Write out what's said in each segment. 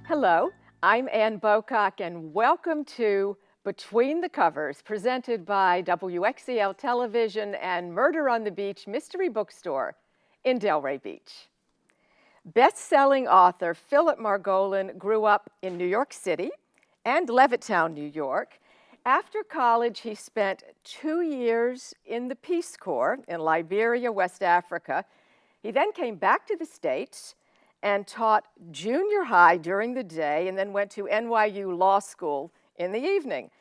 Hello, I'm Ann Bocock, and welcome to Between the Covers, presented by WXCL Television and Murder on the Beach Mystery Bookstore in Delray Beach. Best-selling author Phillip Margolin grew up in New York City and Levittown, New York. After college, he spent 2 years in the Peace Corps in Liberia, West Africa. He then came back to the States and taught junior high during the day and then went to NYU Law School in the evening.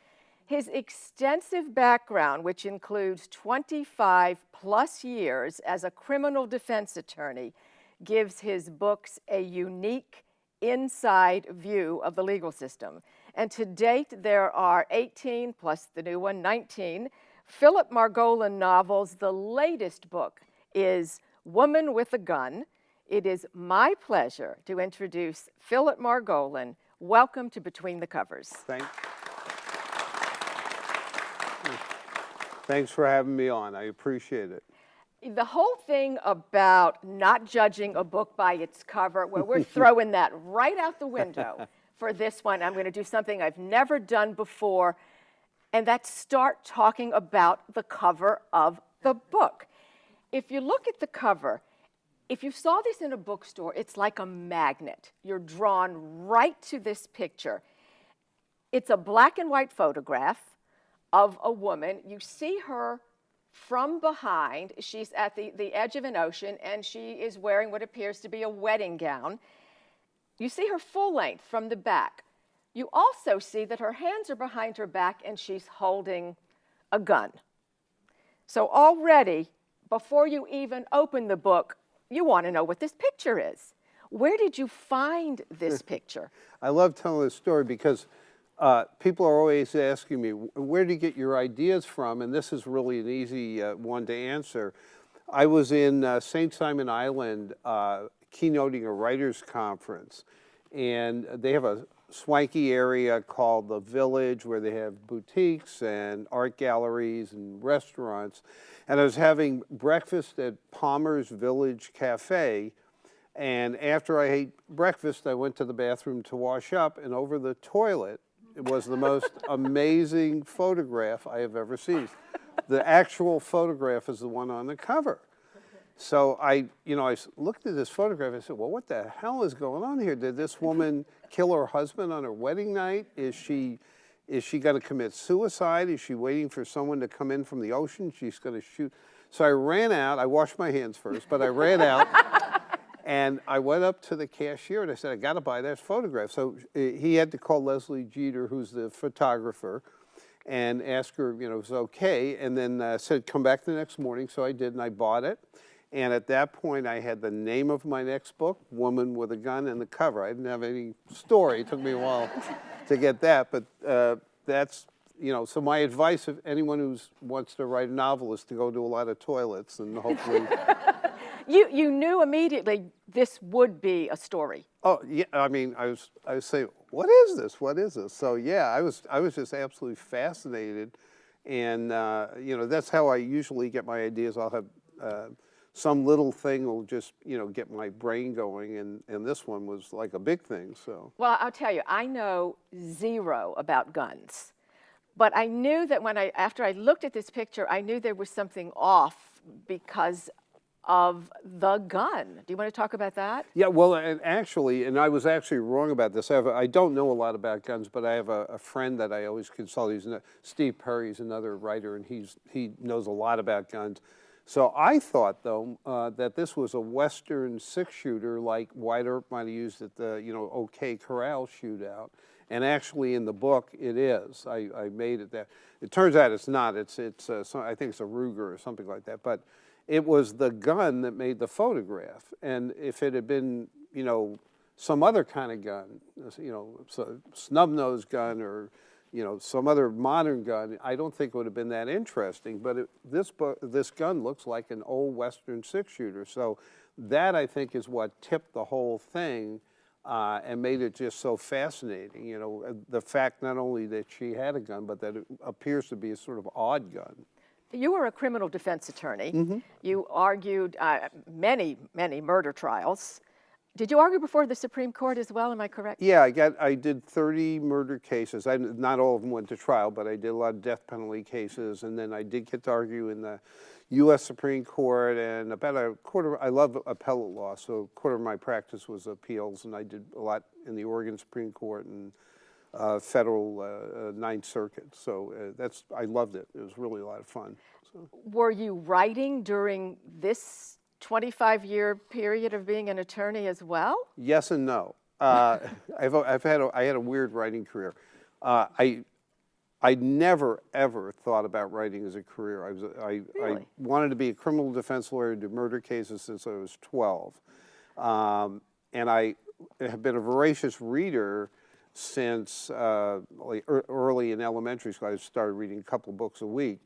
His extensive background, which includes 25 plus years as a criminal defense attorney, gives his books a unique inside view of the legal system. And to date, there are 18, plus the new one, 19, Phillip Margolin novels. The latest book is Woman with a Gun. It is my pleasure to introduce Phillip Margolin. Welcome to Between the Covers. Thanks for having me on. I appreciate it. The whole thing about not judging a book by its cover, well, we're throwing that right out the window for this one. I'm going to do something I've never done before, and that's start talking about the cover of the book. If you look at the cover, if you saw this in a bookstore, it's like a magnet. You're drawn right to this picture. It's a black and white photograph of a woman. You see her from behind. She's at the edge of an ocean, and she is wearing what appears to be a wedding gown. You see her full length from the back. You also see that her hands are behind her back, and she's holding a gun. So already, before you even open the book, you want to know what this picture is. Where did you find this picture? I love telling this story because people are always asking me, where do you get your ideas from? And this is really an easy one to answer. I was in St. Simon Island keynoting a writers' conference, and they have a swanky area called the Village where they have boutiques and art galleries and restaurants. And I was having breakfast at Palmer's Village Cafe, and after I ate breakfast, I went to the bathroom to wash up, and over the toilet, it was the most amazing photograph I have ever seen. The actual photograph is the one on the cover. So I looked at this photograph and I said, well, what the hell is going on here? Did this woman kill her husband on her wedding night? Is she going to commit suicide? Is she waiting for someone to come in from the ocean? She's going to shoot. So I ran out. I washed my hands first, but I ran out. And I went up to the cashier and I said, I got to buy that photograph. So he had to call Leslie Jeter, who's the photographer, and ask her, if it was okay. And then said, come back the next morning. So I did, and I bought it. And at that point, I had the name of my next book, Woman with a Gun, and the cover. I didn't have any story. It took me a while to get that. But that's, so my advice of anyone who wants to write a novel is to go to a lot of toilets and hopefully... You knew immediately this would be a story. Oh, yeah. I mean, I was saying, what is this? What is this? So, yeah, I was just absolutely fascinated. And, that's how I usually get my ideas. I'll have... some little thing will just, get my brain going, and this one was like a big thing, so. Well, I'll tell you, I know zero about guns, but I knew that after I looked at this picture, I knew there was something off because of the gun. Do you want to talk about that? Yeah, well, and I was actually wrong about this. I don't know a lot about guns, but I have a friend that I always consult. Steve Perry's another writer, and he knows a lot about guns. So I thought, though, that this was a Western six-shooter like Wyatt Earp might have used at the, OK Corral shootout. And actually, in the book, it is. I made it that. It turns out it's not. It's I think it's a Ruger or something like that. But it was the gun that made the photograph. And if it had been, some other kind of gun, so snub-nosed gun or, some other modern gun, I don't think it would have been that interesting. But this gun looks like an old Western six-shooter. So that I think is what tipped the whole thing and made it just so fascinating. You know, the fact not only that she had a gun, but that it appears to be a sort of odd gun. You were a criminal defense attorney. You argued many, many murder trials. Did you argue before the Supreme Court as well? Am I correct? Yeah, I did 30 murder cases. Not all of them went to trial, but I did a lot of death penalty cases, and then I did get to argue in the U.S. Supreme Court, and about a quarter. I love appellate law, so a quarter of my practice was appeals, and I did a lot in the Oregon Supreme Court and federal Ninth Circuit. So I loved it. It was really a lot of fun. So. Were you writing during this 25-year period of being an attorney as well? Yes and no. I had a weird writing career. I never ever thought about writing as a career. I wanted to be a criminal defense lawyer, do murder cases since I was 12, and I have been a voracious reader since early in elementary school. I started reading a couple of books a week.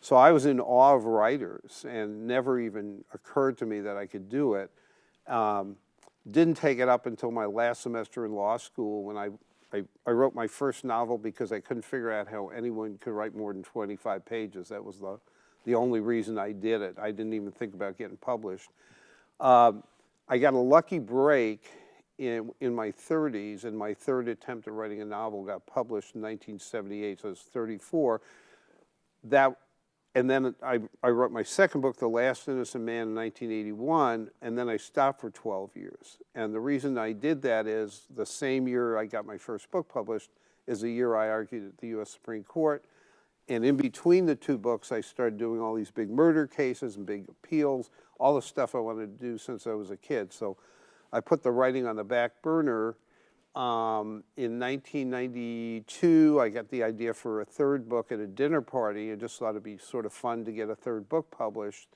So I was in awe of writers, and never even occurred to me that I could do it. Didn't take it up until my last semester in law school when I wrote my first novel because I couldn't figure out how anyone could write more than 25 pages. That was the only reason I did it. I didn't even think about getting published. I got a lucky break in my 30s, and my third attempt at writing a novel got published in 1978, so I was 34. And then I wrote my second book, The Last Innocent Man, in 1981, and then I stopped for 12 years. And the reason I did that is the same year I got my first book published is the year I argued at the U.S. Supreme Court. And in between the two books, I started doing all these big murder cases and big appeals, all the stuff I wanted to do since I was a kid. So I put the writing on the back burner. In 1992, I got the idea for a third book at a dinner party. I just thought it'd be sort of fun to get a third book published.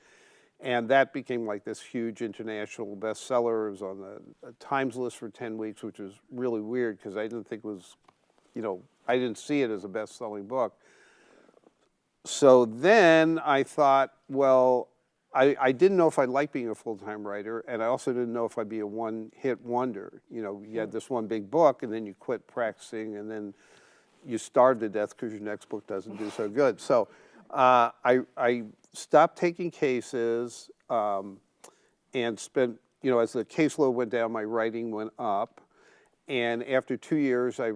And that became like this huge international bestseller. It was on the Times list for 10 weeks, which was really weird because I didn't think it was, I didn't see it as a best-selling book. So then I thought, well, I didn't know if I liked being a full-time writer, and I also didn't know if I'd be a one-hit wonder. You had this one big book, and then you quit practicing, and then you starve to death because your next book doesn't do so good. So I stopped taking cases and spent, as the caseload went down, my writing went up. And after 2 years, I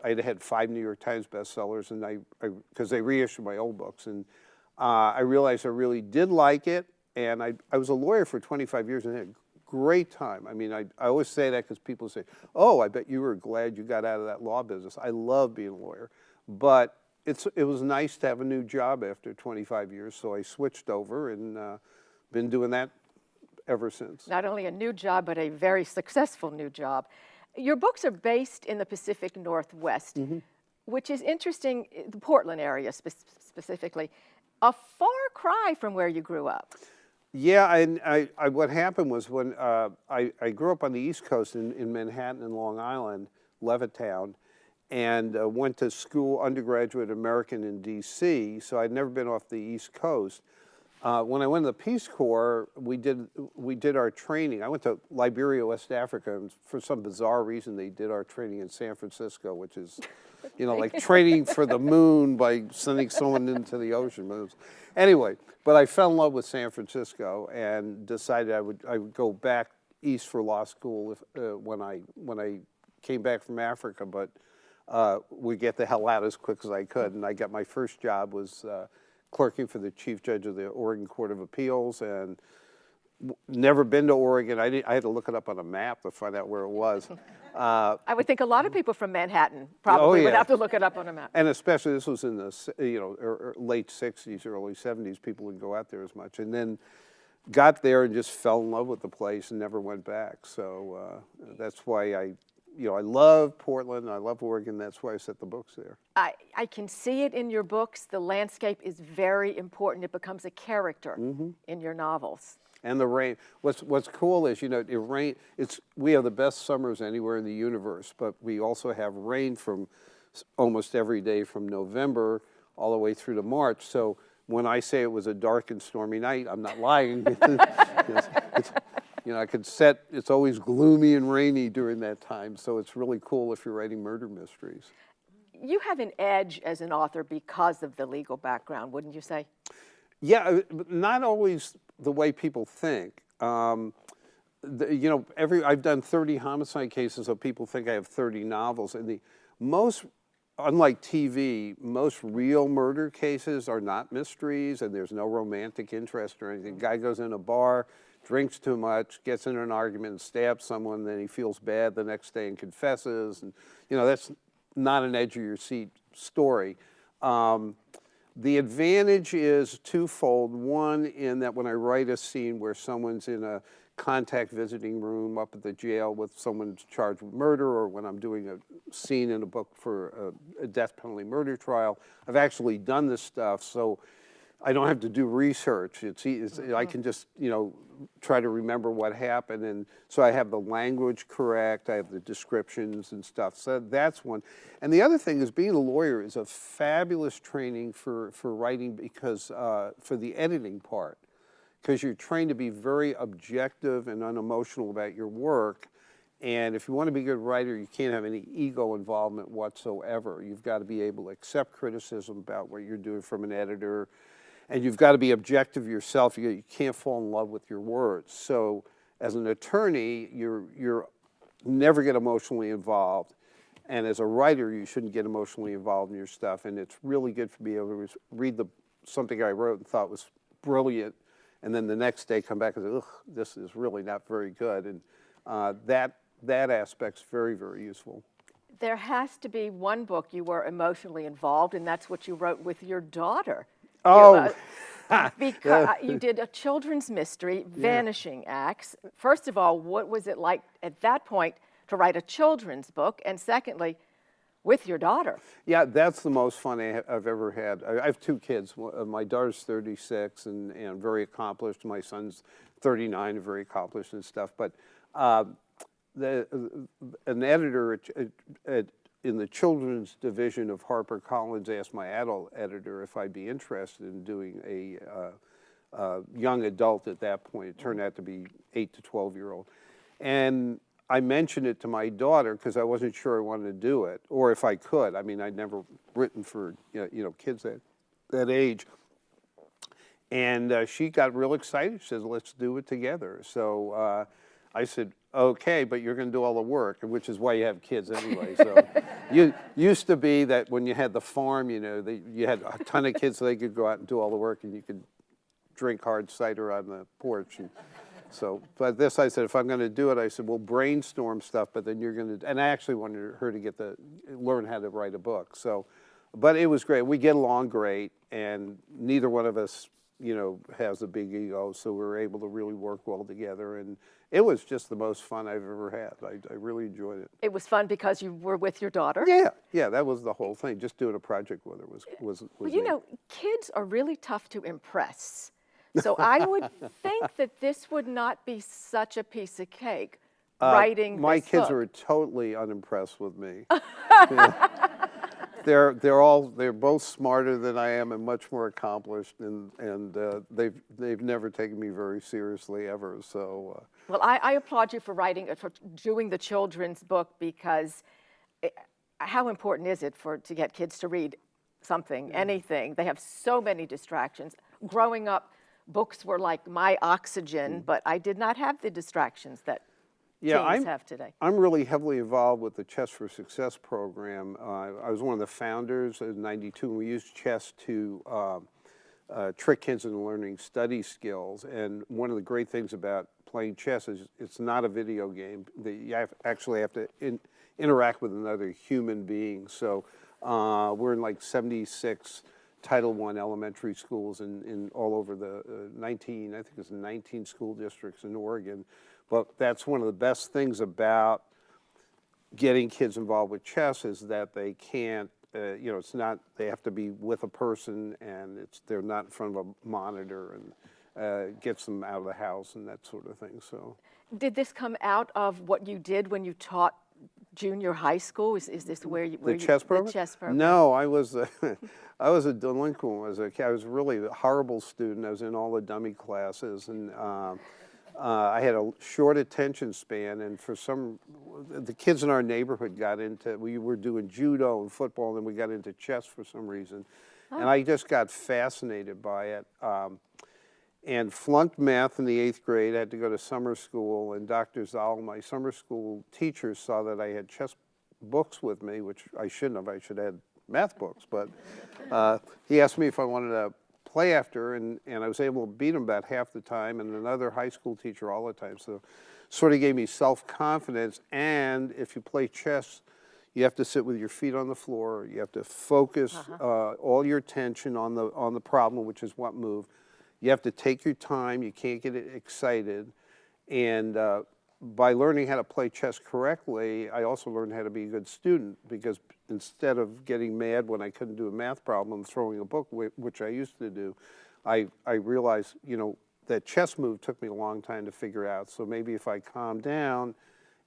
had 5 New York Times bestsellers, and because they reissued my old books, and I realized I really did like it. And I was a lawyer for 25 years and had a great time. I mean, I always say that because people say, oh, I bet you were glad you got out of that law business. I love being a lawyer. But it was nice to have a new job after 25 years, so I switched over and been doing that ever since. Not only a new job, but a very successful new job. Your books are based in the Pacific Northwest, which is interesting, the Portland area specifically. A far cry from where you grew up. Yeah, and what happened was when I grew up on the East Coast in Manhattan and Long Island, Levittown, and went to school, undergraduate American in D.C., so I'd never been off the East Coast. When I went to the Peace Corps, we did our training. I went to Liberia, West Africa, and for some bizarre reason, they did our training in San Francisco, which is, like training for the moon by sending someone into the ocean. Anyway, but I fell in love with San Francisco and decided I would go back east for law school when I came back from Africa, but would get the hell out as quick as I could. And I got my first job was clerking for the chief judge of the Oregon Court of Appeals, and never been to Oregon. I had to look it up on a map to find out where it was. I would think a lot of people from Manhattan probably would have to look it up on a map. And especially this was in the late 60s, early 70s. People wouldn't go out there as much. And then got there and just fell in love with the place and never went back. So that's why I love Portland. I love Oregon. That's why I set the books there. I can see it in your books. The landscape is very important. It becomes a character in your novels. And the rain. What's cool is, it rain. We have the best summers anywhere in the universe, but we also have rain from almost every day from November all the way through to March. So when I say it was a dark and stormy night, I'm not lying. You know, I could set, it's always gloomy and rainy during that time, so it's really cool if you're writing murder mysteries. You have an edge as an author because of the legal background, wouldn't you say? Yeah, but not always the way people think. You know, I've done 30 homicide cases, so people think I have 30 novels. And unlike TV, most real murder cases are not mysteries, and there's no romantic interest or anything. Guy goes in a bar, drinks too much, gets in an argument, and stabs someone, then he feels bad the next day and confesses. And, you know, that's not an edge-of-your-seat story. The advantage is twofold. One, in that when I write a scene where someone's in a contact visiting room up at the jail with someone charged with murder, or when I'm doing a scene in a book for a death penalty murder trial, I've actually done this stuff, so I don't have to do research. I can just, you know, try to remember what happened, and so I have the language correct, I have the descriptions and stuff, so that's one. And the other thing is, being a lawyer is a fabulous training for writing, because for the editing part, because you're trained to be very objective and unemotional about your work. And if you want to be a good writer, you can't have any ego involvement whatsoever. You've got to be able to accept criticism about what you're doing from an editor, and you've got to be objective yourself. You can't fall in love with your words. So as an attorney, you're never get emotionally involved. And as a writer, you shouldn't get emotionally involved in your stuff. And it's really good for me able to read something I wrote and thought was brilliant, and then the next day come back and say, ugh, this is really not very good. And that aspect's very, very useful. There has to be one book you were emotionally involved, and that's what you wrote with your daughter. Oh. Because you did a children's mystery, Vanishing Acts. First of all, what was it like at that point to write a children's book? And secondly, with your daughter. Yeah, that's the most fun I've ever had. I have two kids. My daughter's 36 and very accomplished. My son's 39 and very accomplished and stuff. But an editor in the children's division of HarperCollins asked my adult editor if I'd be interested in doing a young adult at that point. It turned out to be 8 to 12-year-old. And I mentioned it to my daughter because I wasn't sure I wanted to do it, or if I could. I mean, I'd never written for kids that age. And she got real excited. She says, let's do it together. So I said, okay, but you're going to do all the work, which is why you have kids anyway. So you used to be that when you had the farm, you know, you had a ton of kids so they could go out and do all the work, and you could drink hard cider on the porch. And so, but this, I said, if I'm going to do it, I said, we'll brainstorm stuff, but then you're going to, and I actually wanted her to learn how to write a book. So, but it was great. We get along great, and neither one of us, you know, has a big ego, so we were able to really work well together, and it was just the most fun I've ever had. I really enjoyed it. It was fun because you were with your daughter? Yeah, that was the whole thing. Just doing a project with her was well, you know, kids are really tough to impress. So I would think that this would not be such a piece of cake, writing my this kids book. are totally unimpressed with me. Yeah. They're both smarter than I am and much more accomplished, and they've never taken me very seriously ever. So well, I applaud you for doing the children's book, because how important is it to get kids to read something, anything? They have so many distractions. Growing up, books were like my oxygen, but I did not have the distractions that teens have today. I'm really heavily involved with the Chess for Success program. I was one of the founders in '92, and we used chess to trick kids into learning study skills. And one of the great things about playing chess is it's not a video game. You actually have to interact with another human being. So we're in like 76 Title I elementary schools in all over the 19 school districts in Oregon. But that's one of the best things about getting kids involved with chess, is that they can't, it's not, they have to be with a person, and they're not in front of a monitor, and gets them out of the house and that sort of thing. So, did this come out of what you did when you taught junior high school? Is this where you... The chess program? The chess program. No, I was a delinquent as a kid. I was really a horrible student. I was in all the dummy classes, and I had a short attention span, and the kids in our neighborhood we were doing judo and football, and then we got into chess for some reason. And I just got fascinated by it. And flunked math in the 8th grade. I had to go to summer school, and Dr. Zoll, my summer school teacher, saw that I had chess books with me, which I shouldn't have. I should have had math books. But he asked me if I wanted to play after, and I was able to beat him about half the time, and another high school teacher all the time. So sort of gave me self-confidence. And if you play chess, you have to sit with your feet on the floor. You have to focus all your attention on the problem, which is what move. You have to take your time. You can't get excited. And by learning how to play chess correctly, I also learned how to be a good student, because instead of getting mad when I couldn't do a math problem, throwing a book, which I used to do, I realized, that chess move took me a long time to figure out. So maybe if I calm down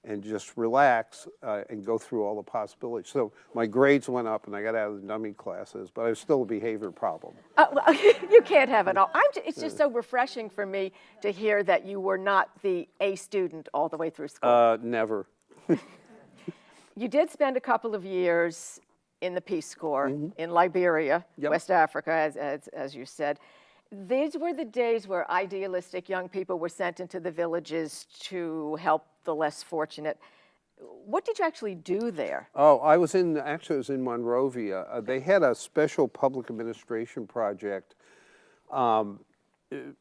and just relax and go through all the possibilities. So my grades went up and I got out of the dummy classes, but I was still a behavior problem. Well, you can't have it all. It's just so refreshing for me to hear that you were not the A student all the way through school. Never. You did spend a couple of years in the Peace Corps in Liberia, West Africa, as you said. These were the days where idealistic young people were sent into the villages to help the less fortunate. What did you actually do there? Oh, I was in Monrovia. They had a special public administration project.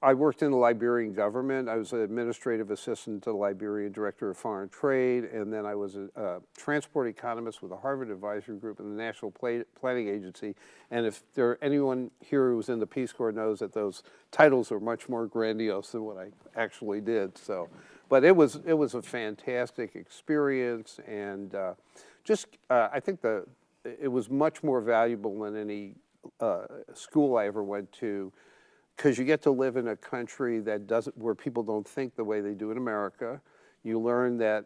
I worked in the Liberian government. I was an administrative assistant to the Liberian Director of Foreign Trade, and then I was a transport economist with the Harvard Advisory Group and the National Planning Agency. And if anyone here who was in the Peace Corps knows that those titles are much more grandiose than what I actually did. So, but it was a fantastic experience, and I think it was much more valuable than any school I ever went to, because you get to live in a country where people don't think the way they do in America. You learn that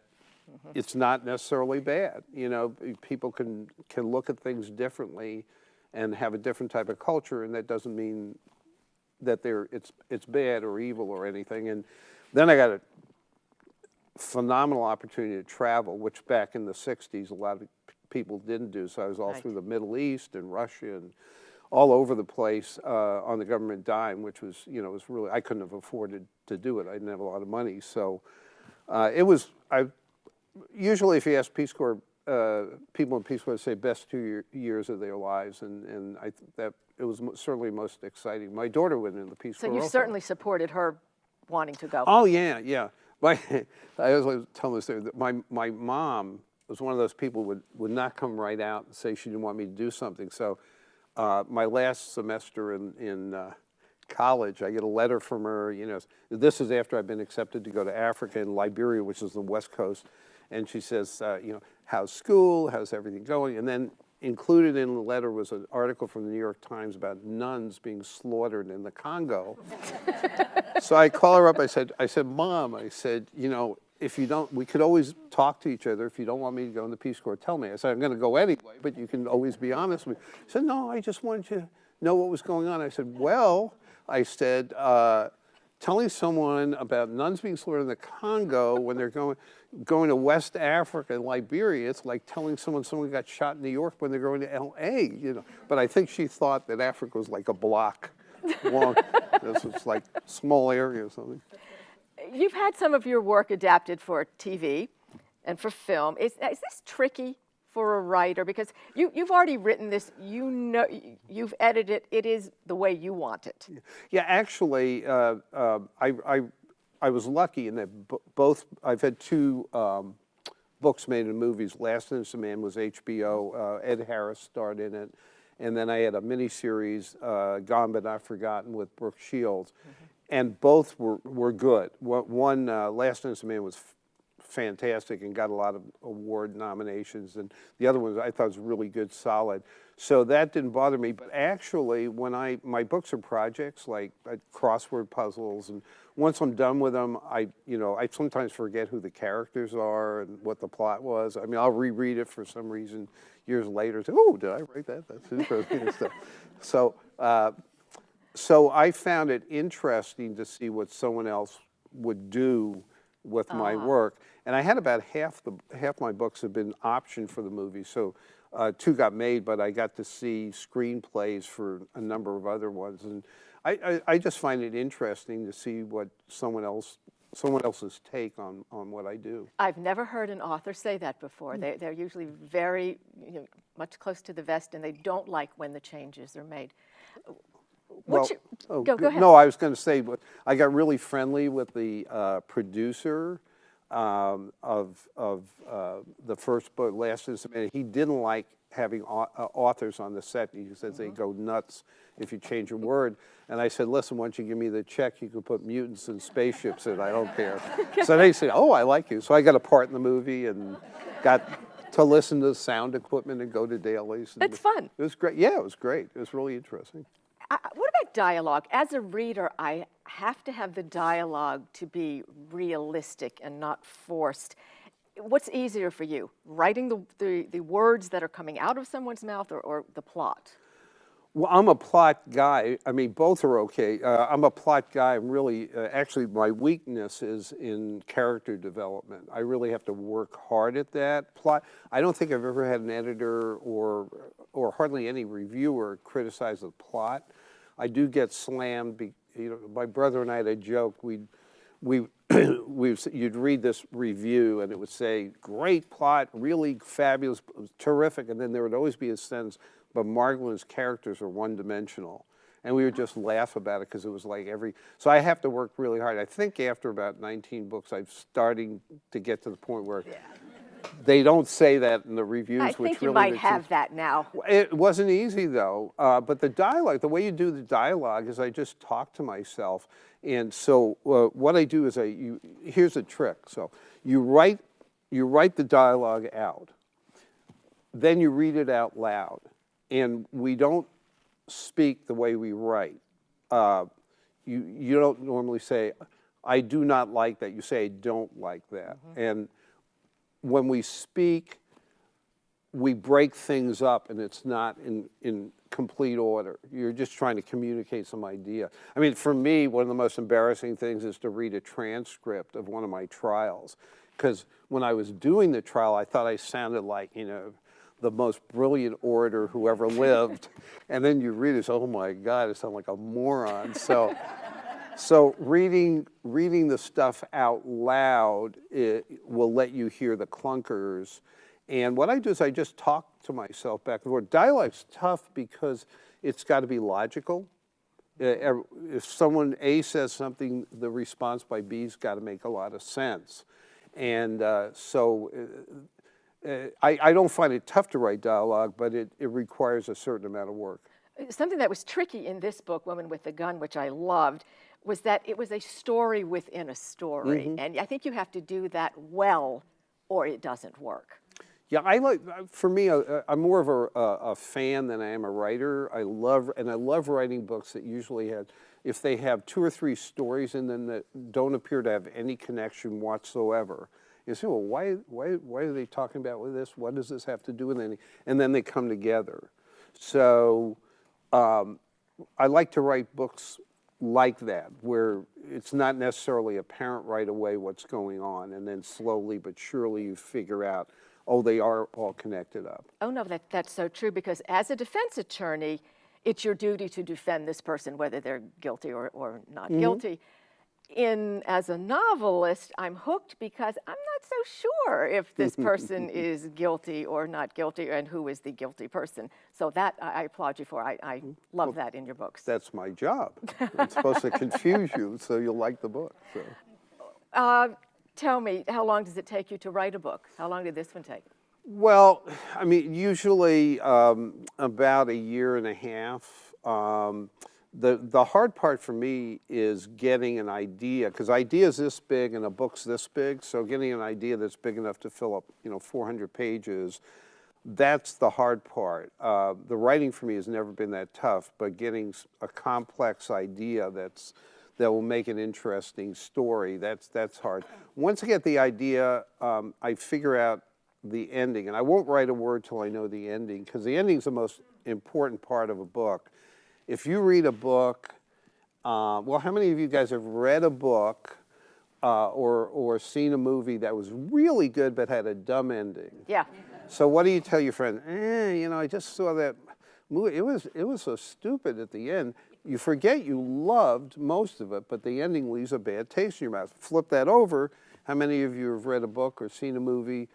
it's not necessarily bad. People can look at things differently and have a different type of culture, and that doesn't mean that it's bad or evil or anything. And then I got a phenomenal opportunity to travel, which back in the 60s a lot of people didn't do. So I was all through the Middle East and Russia and all over the place on the government dime, which was, was really, I couldn't have afforded to do it. I didn't have a lot of money. So usually if you ask Peace Corps, people in Peace Corps say best 2 years of their lives, and I think that it was certainly most exciting. My daughter went into the Peace Corps. So you certainly supported her wanting to go. Oh, yeah. I always tell this story that my mom was one of those people would not come right out and say she didn't want me to do something. So my last semester in college, I get a letter from her. This is after I've been accepted to go to Africa and Liberia, which is the West Coast, and she says, how's school? How's everything going? And then included in the letter was an article from the New York Times about nuns being slaughtered in the Congo. So I call her up. I said, Mom, if you don't, we could always talk to each other. If you don't want me to go in the Peace Corps, tell me. I said, I'm going to go anyway, but you can always be honest with me. She said, no, I just wanted you to know what was going on. I said, well, telling someone about nuns being slaughtered in the Congo when they're going to West Africa and Liberia, it's like telling someone got shot in New York when they're going to L.A., But I think she thought that Africa was like a block long. This was like a small area or something. You've had some of your work adapted for TV and for film. Is this tricky for a writer? Because you've already written this, you've edited it is the way you want it. Yeah, actually, I was lucky in that I've had two books made into movies. Last Innocent Man was HBO. Ed Harris starred in it. And then I had a miniseries, Gone But Not Forgotten, with Brooke Shields. And both were good. One, Last Innocent Man, was fantastic and got a lot of award nominations, and the other one I thought was really good, solid. So that didn't bother me. But actually, when my books are projects like crossword puzzles, and once I'm done with them, I sometimes forget who the characters are and what the plot was. I mean, I'll reread it for some reason years later. Say, oh, did I write that? That's interesting stuff. So I found it interesting to see what someone else would do with my work. And I had about half my books have been optioned for the movie. So 2 got made, but I got to see screenplays for a number of other ones. And I just find it interesting to see what someone else's take on what I do. I've never heard an author say that before. They're usually very, much close to the vest, and they don't like when the changes are made. Go ahead. No, I was going to say, I got really friendly with the producer of the first book, Last Instrument. He didn't like having authors on the set. He says they go nuts if you change a word. And I said, listen, once you give me the check, you can put mutants and spaceships in. I don't care. So they said, oh, I like you. So I got a part in the movie and got to listen to the sound equipment and go to dailies. That's fun. It was great. Yeah, it was great. It was really interesting. What about dialogue? As a reader, I have to have the dialogue to be realistic and not forced. What's easier for you, writing the words that are coming out of someone's mouth or the plot? Well, I'm a plot guy. I mean, both are okay. I'm a plot guy. I'm really, actually, my weakness is in character development. I really have to work hard at that. Plot. I don't think I've ever had an editor or hardly any reviewer criticize the plot. I do get slammed. My brother and I had a joke. You'd read this review and it would say, great plot, really fabulous, terrific, and then there would always be a sentence, but Margolin's characters are one-dimensional. And we would just laugh about it because it was like so I have to work really hard. I think after about 19 books, I'm starting to get to the point where they don't say that in the reviews. I think you might have that now. It wasn't easy, though. But the dialogue, the way you do the dialogue is I just talk to myself. And so what I do is here's a trick. So you write the dialogue out. Then you read it out loud. And we don't speak the way we write. You don't normally say, I do not like that. You say, I don't like that. Mm-hmm. And when we speak, we break things up, and it's not in complete order. You're just trying to communicate some idea. I mean, for me, one of the most embarrassing things is to read a transcript of one of my trials. Because when I was doing the trial, I thought I sounded like, the most brilliant orator who ever lived. And then you read it, oh my God, I sound like a moron. So reading the stuff out loud, it will let you hear the clunkers. And what I do is I just talk to myself back and forth. Dialogue's tough because it's got to be logical. If someone A says something, the response by B's got to make a lot of sense. And I don't find it tough to write dialogue, but it requires a certain amount of work. Something that was tricky in this book, Woman with the Gun, which I loved, was that it was a story within a story. Mm-hmm. And I think you have to do that well or it doesn't work. Yeah, for me, I'm more of a fan than I am a writer. I love writing books that usually if they have 2 or 3 stories in them that don't appear to have any connection whatsoever. You say, well, why are they talking about with this? What does this have to do with anything? And then they come together. So I like to write books like that, where it's not necessarily apparent right away what's going on, and then slowly but surely you figure out, oh, they are all connected up. Oh, no, that's so true, because as a defense attorney, it's your duty to defend this person, whether they're guilty or not guilty. As a novelist, I'm hooked because I'm not so sure if this person is guilty or not guilty and who is the guilty person. So that I applaud you for. I love that in your books. That's my job. It's supposed to confuse you so you'll like the book. So. Tell me, how long does it take you to write a book? How long did this one take? Well, I mean, usually about a year and a half. The hard part for me is getting an idea, because idea's this big and a book's this big, so getting an idea that's big enough to fill up, 400 pages, that's the hard part. The writing for me has never been that tough, but getting a complex idea that will make an interesting story, that's hard. Once I get the idea, I figure out the ending, and I won't write a word till I know the ending, because the ending's the most important part of a book. If you read a book, well, how many of you guys have read a book or seen a movie that was really good but had a dumb ending. Yeah. So what do you tell your friend? You know, I just saw that movie. It was so stupid at the end. You forget you loved most of it, but the ending leaves a bad taste in your mouth. Flip that over. How many of you have read a book or seen a movie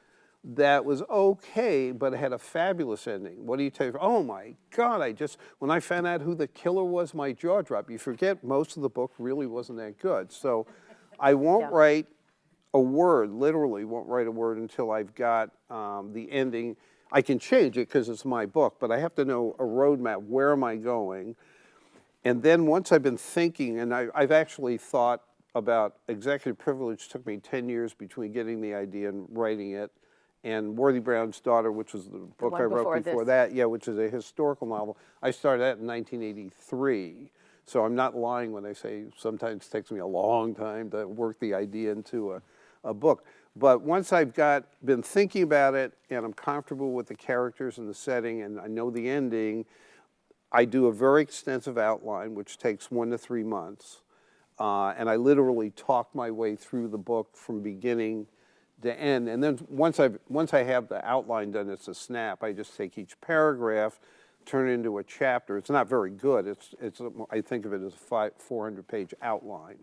that was okay, but it had a fabulous ending? What do you tell your friend? Oh my God, when I found out who the killer was, my jaw dropped. You forget most of the book really wasn't that good. So I won't write a word, literally won't write a word until I've got the ending. I can change it because it's my book, but I have to know a roadmap. Where am I going? And then once I've been thinking, and I've actually thought about executive privilege, took me 10 years between getting the idea and writing it, and Worthy Brown's Daughter, which was the book I wrote before that, which is a historical novel. I started that in 1983. So I'm not lying when I say sometimes it takes me a long time to work the idea into a book. But once I've been thinking about it and I'm comfortable with the characters and the setting and I know the ending, I do a very extensive outline, which takes 1 to 3 months. And I literally talk my way through the book from beginning to end. And then once I have the outline done, it's a snap. I just take each paragraph, turn it into a chapter. It's not very good. I think of it as a 400-page outline.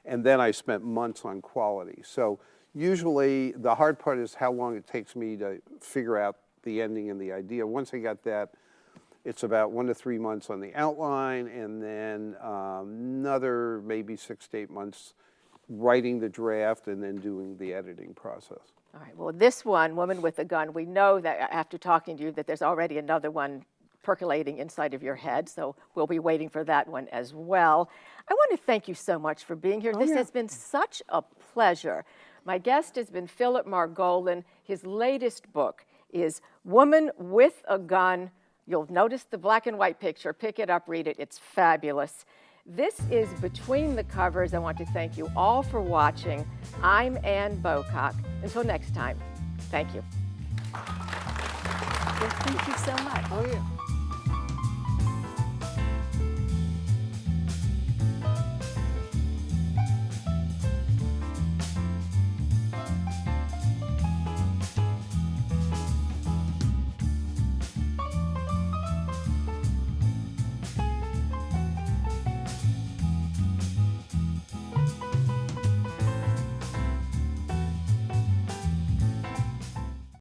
And then I spent months on quality. So usually the hard part is how long it takes me to figure out the ending and the idea. Once I got that, it's about 1 to 3 months on the outline, and then another maybe 6 to 8 months writing the draft and then doing the editing process. All right, well, this one, Woman with a Gun, we know that after talking to you that there's already another one percolating inside of your head, so we'll be waiting for that one as well. I want to thank you so much for being here. This has been such a pleasure. My guest has been Phillip Margolin. His latest book is Woman with a Gun. You'll notice the black and white picture. Pick it up, read it. It's fabulous. This is Between the Covers. I want to thank you all for watching. I'm Ann Bocock. Until next time, thank you. Well, thank you so much. Oh, yeah.